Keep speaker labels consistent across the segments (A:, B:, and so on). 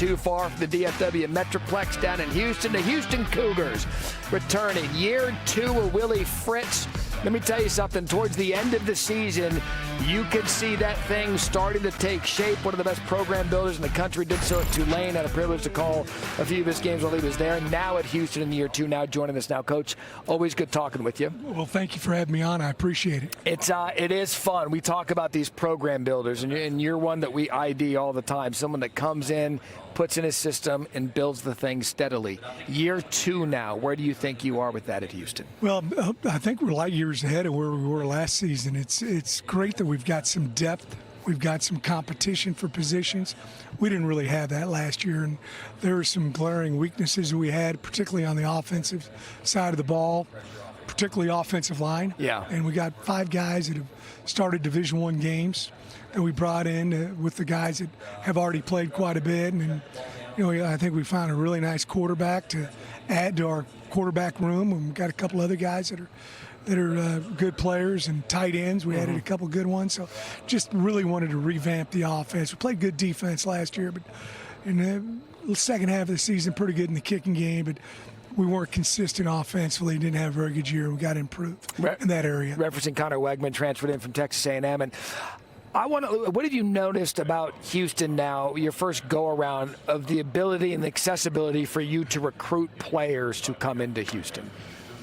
A: too far from the DFW Metroplex down in Houston. The Houston Cougars returning year 2 of Willie Fritz. Let me tell you something, towards the end of the season, you could see that thing starting to take shape. One of the best program builders in the country did so at Tulane. Had a privilege to call a few of his games while he was there. Now at Houston in year 2, now joining us now. Coach, always good talking with you.
B: Well, thank you for having me on. I appreciate it.
A: It is fun. We talk about these program builders, and you're one that we ID all the time. Someone that comes in, puts in his system, and builds the thing steadily. Year 2 now, where do you think you are with that at Houston?
B: Well, I think we're light years ahead of where we were last season. It's great that we've got some depth. We've got some competition for positions. We didn't really have that last year, and there were some glaring weaknesses we had, particularly on the offensive side of the ball, particularly offensive line.
A: Yeah.
B: And we got 5 guys that have started Division I games that we brought in with the guys that have already played quite a bit. And, I think we found a really nice quarterback to add to our quarterback room. And we've got a couple other guys that are good players, and tight ends. We added a couple good ones. So just really wanted to revamp the offense. We played good defense last year, but in the second half of the season, pretty good in the kicking game. But we weren't consistent offensively. Didn't have a very good year. We got to improve in that area.
A: Referencing Connor Wegman, transferred in from Texas A&M. And what have you noticed about Houston now, your first go-around, of the ability and the accessibility for you to recruit players to come into Houston?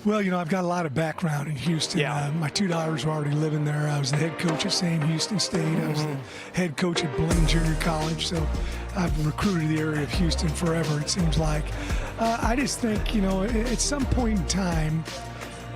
B: Well, I've got a lot of background in Houston.
A: Yeah.
B: My 2 daughters were already living there. I was the head coach at Sam Houston State. I was the head coach at Blaine Junior College. So I've recruited the area of Houston forever, it seems like. I just think, at some point in time,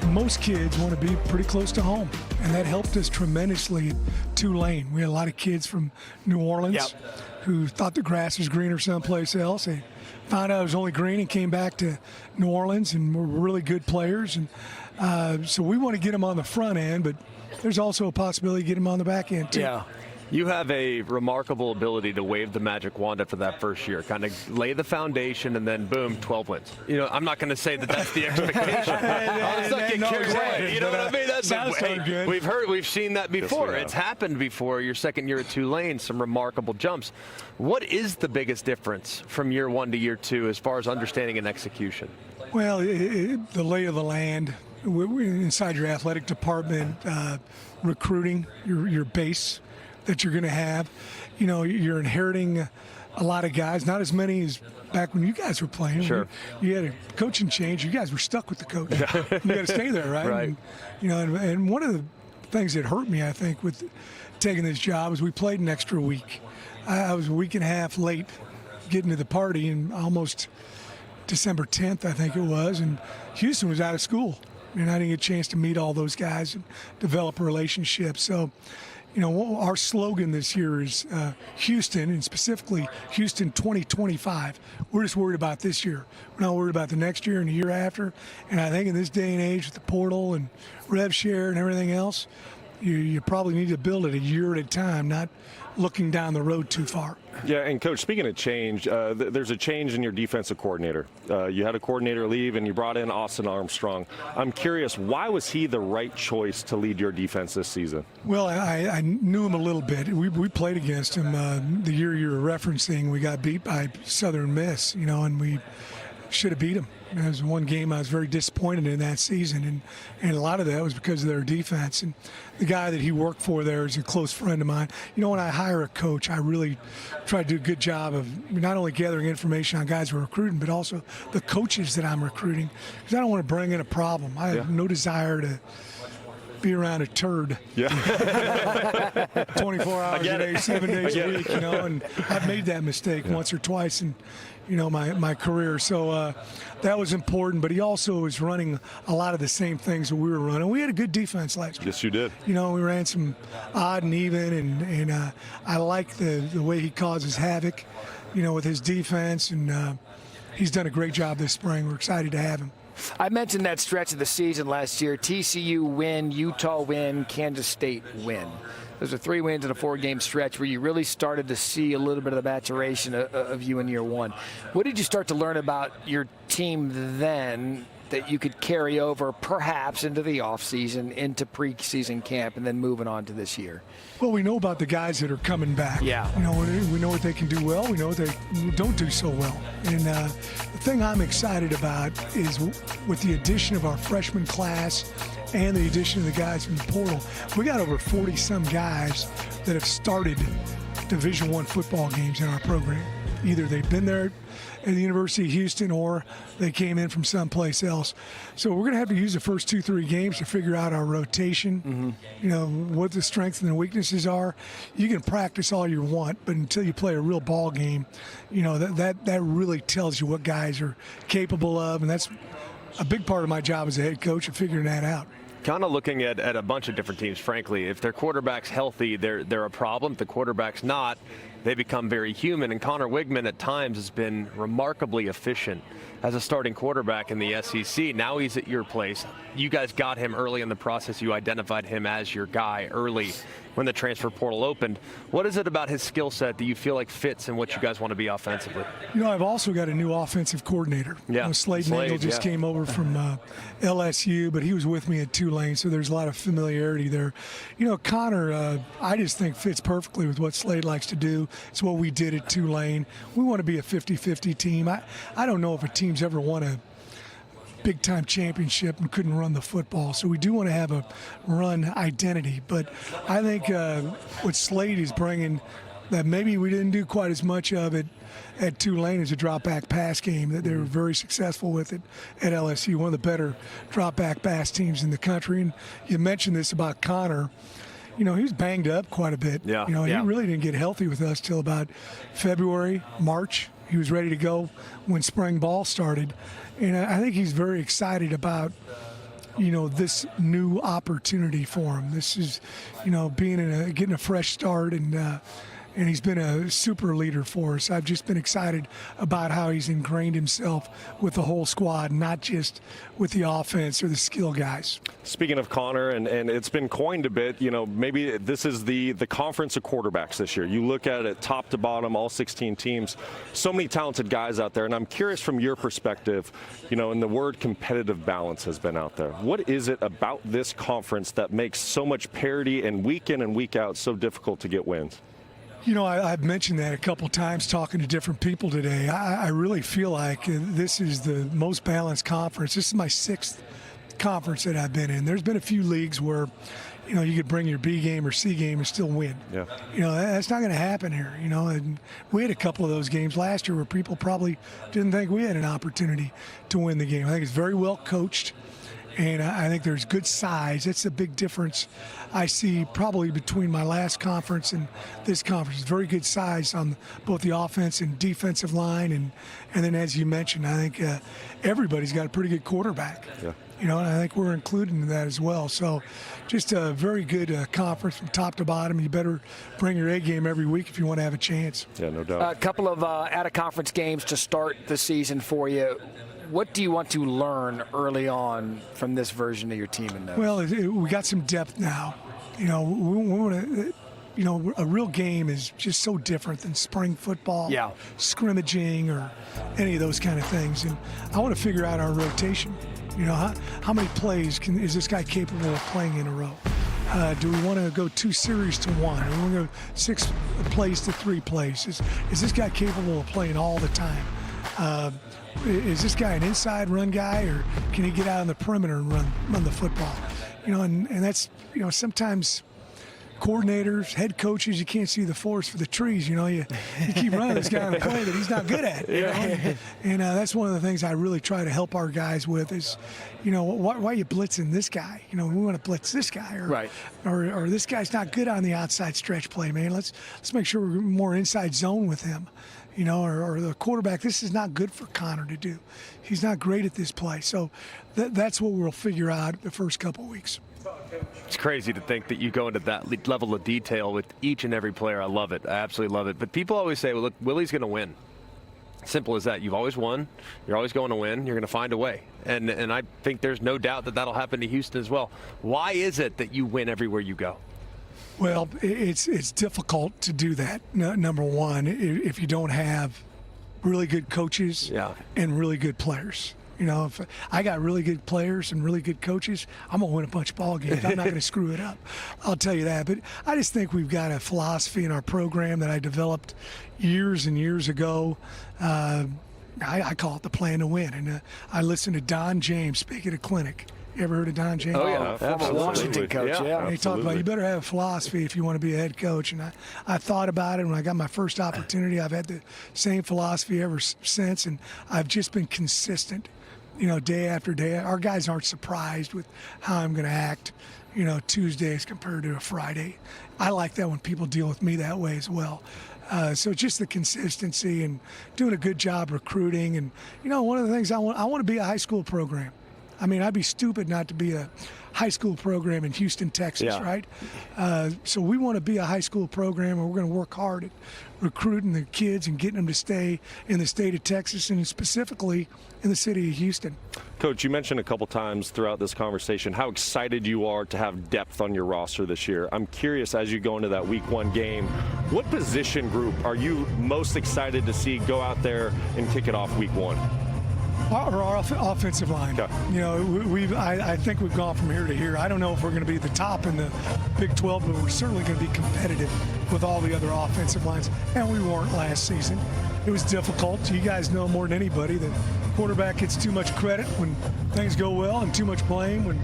B: most kids want to be pretty close to home, and that helped us tremendously at Tulane. We had a lot of kids from New Orleans who thought the grass was greener someplace else. They found out it was only green and came back to New Orleans, and were really good players. And so we want to get them on the front end, but there's also a possibility to get them on the back end too.
C: Yeah. You have a remarkable ability to wave the magic wand after that first year, kind of lay the foundation, and then boom, 12 wins. I'm not going to say that that's the expectation. Let's not get carried away. You know what I mean? That
B: sounds so good.
C: We've seen that before.
D: Yes,
C: it's happened before. Your second year at Tulane, some remarkable jumps. What is the biggest difference from year 1 to year 2 as far as understanding and execution?
B: Well, the lay of the land inside your athletic department, recruiting, your base that you're going to have. You're inheriting a lot of guys, not as many as back when you guys were playing.
C: Sure.
B: You had a coaching change. You guys were stuck with the coach. You got to stay there, right?
C: Right.
B: And one of the things that hurt me, I think, with taking this job is we played an extra week. I was a week and a half late getting to the party, and almost December 10th, I think it was, and Houston was out of school. And I didn't get a chance to meet all those guys and develop a relationship. So, our slogan this year is Houston, and specifically Houston 2025. We're just worried about this year. We're not worried about the next year and the year after. And I think in this day and age with the portal and rev share and everything else, you probably need to build it a year at a time, not looking down the road too far.
D: Yeah, and Coach, speaking of change, there's a change in your defensive coordinator. You had a coordinator leave, and you brought in Austin Armstrong. I'm curious, why was he the right choice to lead your defense this season?
B: Well, I knew him a little bit. We played against him the year you were referencing. We got beat by Southern Miss, and we should have beat them. It was one game I was very disappointed in that season, and a lot of that was because of their defense. And the guy that he worked for there is a close friend of mine. When I hire a coach, I really try to do a good job of not only gathering information on guys we're recruiting, but also the coaches that I'm recruiting, because I don't want to bring in a problem. I have no desire to be around a turd 24 hours a day, 7 days a week, and I've made that mistake once or twice in my career. So that was important, but he also was running a lot of the same things that we were running. We had a good defense last year.
D: Yes, you did.
B: We ran some odd and even, and I like the way he causes havoc, with his defense, and he's done a great job this spring. We're excited to have him.
A: I mentioned that stretch of the season last year. TCU win, Utah win, Kansas State win. Those are 3 wins in a 4-game stretch where you really started to see a little bit of the maturation of you in year 1. What did you start to learn about your team then that you could carry over perhaps into the offseason, into preseason camp, and then moving on to this year?
B: Well, we know about the guys that are coming back.
A: Yeah.
B: We know what they can do well. We know what they don't do so well. And the thing I'm excited about is with the addition of our freshman class and the addition of the guys from the portal, we got over 40-some guys that have started Division I football games in our program. Either they've been there at the University of Houston or they came in from someplace else. So we're going to have to use the first 2-3 games to figure out our rotation, what the strengths and the weaknesses are. You can practice all you want, but until you play a real ball game, that really tells you what guys are capable of, and that's a big part of my job as a head coach of figuring that out.
C: Kind of looking at a bunch of different teams, frankly. If their quarterback's healthy, they're a problem. If the quarterback's not, they become very human. And Connor Wigman at times has been remarkably efficient as a starting quarterback in the SEC. Now he's at your place. You guys got him early in the process. You identified him as your guy early when the transfer portal opened. What is it about his skill set that you feel like fits in what you guys want to be offensively?
B: I've also got a new offensive coordinator.
C: Yeah,
B: Slade Nagle just came over from LSU, but he was with me at Tulane, so there's a lot of familiarity there. Connor, I just think fits perfectly with what Slade likes to do. It's what we did at Tulane. We want to be a 50-50 team. I don't know if a team's ever won a big-time championship and couldn't run the football. So we do want to have a run identity. But I think what Slade is bringing that maybe we didn't do quite as much of it at Tulane is a drop-back pass game that they were very successful with it at LSU, one of the better drop-back pass teams in the country. And you mentioned this about Connor. He was banged up quite a bit.
C: Yeah.
B: He really didn't get healthy with us till about February, March. He was ready to go when spring ball started. And I think he's very excited about, this new opportunity for him. This is, getting a fresh start, and he's been a super leader for us. I've just been excited about how he's ingrained himself with the whole squad, not just with the offense or the skill guys.
D: Speaking of Connor, and it's been coined a bit, maybe this is the conference of quarterbacks this year. You look at it top to bottom, all 16 teams, so many talented guys out there. And I'm curious from your perspective, and the word competitive balance has been out there. What is it about this conference that makes so much parity and week in and week out so difficult to get wins?
B: I've mentioned that a couple times talking to different people today. I really feel like this is the most balanced conference. This is my 6th conference that I've been in. There's been a few leagues where, you could bring your B game or C game and still win.
D: Yeah.
B: That's not going to happen here. And we had a couple of those games last year where people probably didn't think we had an opportunity to win the game. I think it's very well coached. And I think there's good size. It's a big difference I see probably between my last conference and this conference. It's very good size on both the offense and defensive line. And then, as you mentioned, I think everybody's got a pretty good quarterback.
D: Yeah.
B: And I think we're included in that as well. So just a very good conference from top to bottom. You better bring your A game every week if you want to have a chance.
D: Yeah, no doubt.
A: A couple of out-of-conference games to start the season for you. What do you want to learn early on from this version of your team in those?
B: Well, we got some depth now. We want to, a real game is just so different than spring football, scrimmaging, or any of those kind of things. And I want to figure out our rotation. How many plays is this guy capable of playing in a row? Do we want to go 2 series to 1? Do we want to go 6 plays to 3 plays? Is this guy capable of playing all the time? Is this guy an inside run guy, or can he get out on the perimeter and run the football? And that's, sometimes coordinators, head coaches, you can't see the forest for the trees. You keep running this guy on a play that he's not good at. And that's one of the things I really try to help our guys with is, why are you blitzing this guy? We want to blitz this guy, or this guy's not good on the outside stretch play, man. Let's make sure we're more inside zone with him. Or the quarterback, this is not good for Connor to do. He's not great at this play. So that's what we'll figure out the first couple of weeks.
C: It's crazy to think that you go into that level of detail with each and every player. I love it. I absolutely love it. But people always say, well, look, Willie's going to win. Simple as that. You've always won. You're always going to win. You're going to find a way. And I think there's no doubt that that'll happen to Houston as well. Why is it that you win everywhere you go?
B: Well, it's difficult to do that, number one, if you don't have really good coaches and really good players. You know, if I got really good players and really good coaches, I'm going to win a bunch of ball games. I'm not going to screw it up. I'll tell you that. But I just think we've got a philosophy in our program that I developed years and years ago. I call it the plan to win. And I listened to Don James speak at a clinic. You ever heard of Don James?
C: Oh, yeah.
A: Former Washington coach, yeah.
B: He talked about you better have a philosophy if you want to be a head coach. And I thought about it when I got my first opportunity. I've had the same philosophy ever since, and I've just been consistent, you know, day after day. Our guys aren't surprised with how I'm going to act, you know, Tuesdays compared to a Friday. I like that when people deal with me that way as well. So just the consistency and doing a good job recruiting. And, you know, one of the things I want to be a high school program. I mean, I'd be stupid not to be a high school program in Houston, Texas, right? So we want to be a high school program, and we're going to work hard at recruiting the kids and getting them to stay in the state of Texas and specifically in the city of Houston.
D: Coach, you mentioned a couple times throughout this conversation how excited you are to have depth on your roster this year. I'm curious, as you go into that week 1 game, what position group are you most excited to see go out there and kick it off week 1?
B: Our offensive line.
D: Okay.
B: You know, I think we've gone from here to here. I don't know if we're going to be at the top in the Big 12, but we're certainly going to be competitive with all the other offensive lines. And we weren't last season. It was difficult. You guys know more than anybody that quarterback gets too much credit when things go well and too much blame when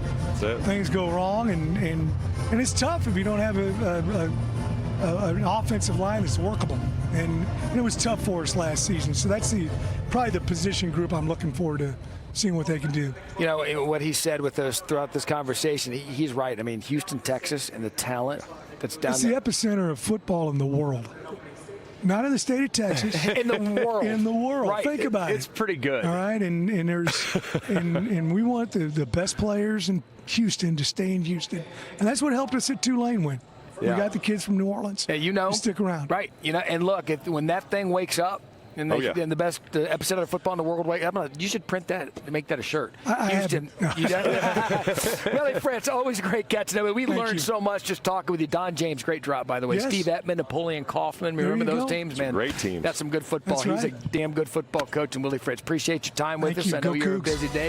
B: things go wrong. And it's tough if you don't have an offensive line that's workable. And it was tough for us last season. So that's probably the position group I'm looking forward to seeing what they can do.
A: You know, what he said with us throughout this conversation, he's right. I mean, Houston, Texas, and the talent that's down
B: it's
A: there.
B: It's the epicenter of football in the world. Not in the state of Texas.
A: In the world.
B: In the world.
A: Right.
B: Think about it.
C: It's pretty good.
B: All right, and there's and we want the best players in Houston to stay in Houston. And that's what helped us at Tulane win.
A: Yeah.
B: We got the kids from New Orleans.
A: Hey, you know,
B: stick around.
A: Right. You know, and look, when that thing wakes up, and, and the best epicenter of football in the world, you should print that and make that a shirt. Houston. Willie, Fritz, always great catching up. We learned so much just talking with you. Don James, great drop, by the way.
B: Yes.
A: Steve Ettman, Napoleon Kaufman. Remember those teams, man?
D: Great teams.
A: That's some good football.
B: That's
A: He's a damn good football coach. And Willie Fritz, appreciate your time with us.
B: You.
A: I know
B: Go
A: you're
B: Cougs.
A: a busy day.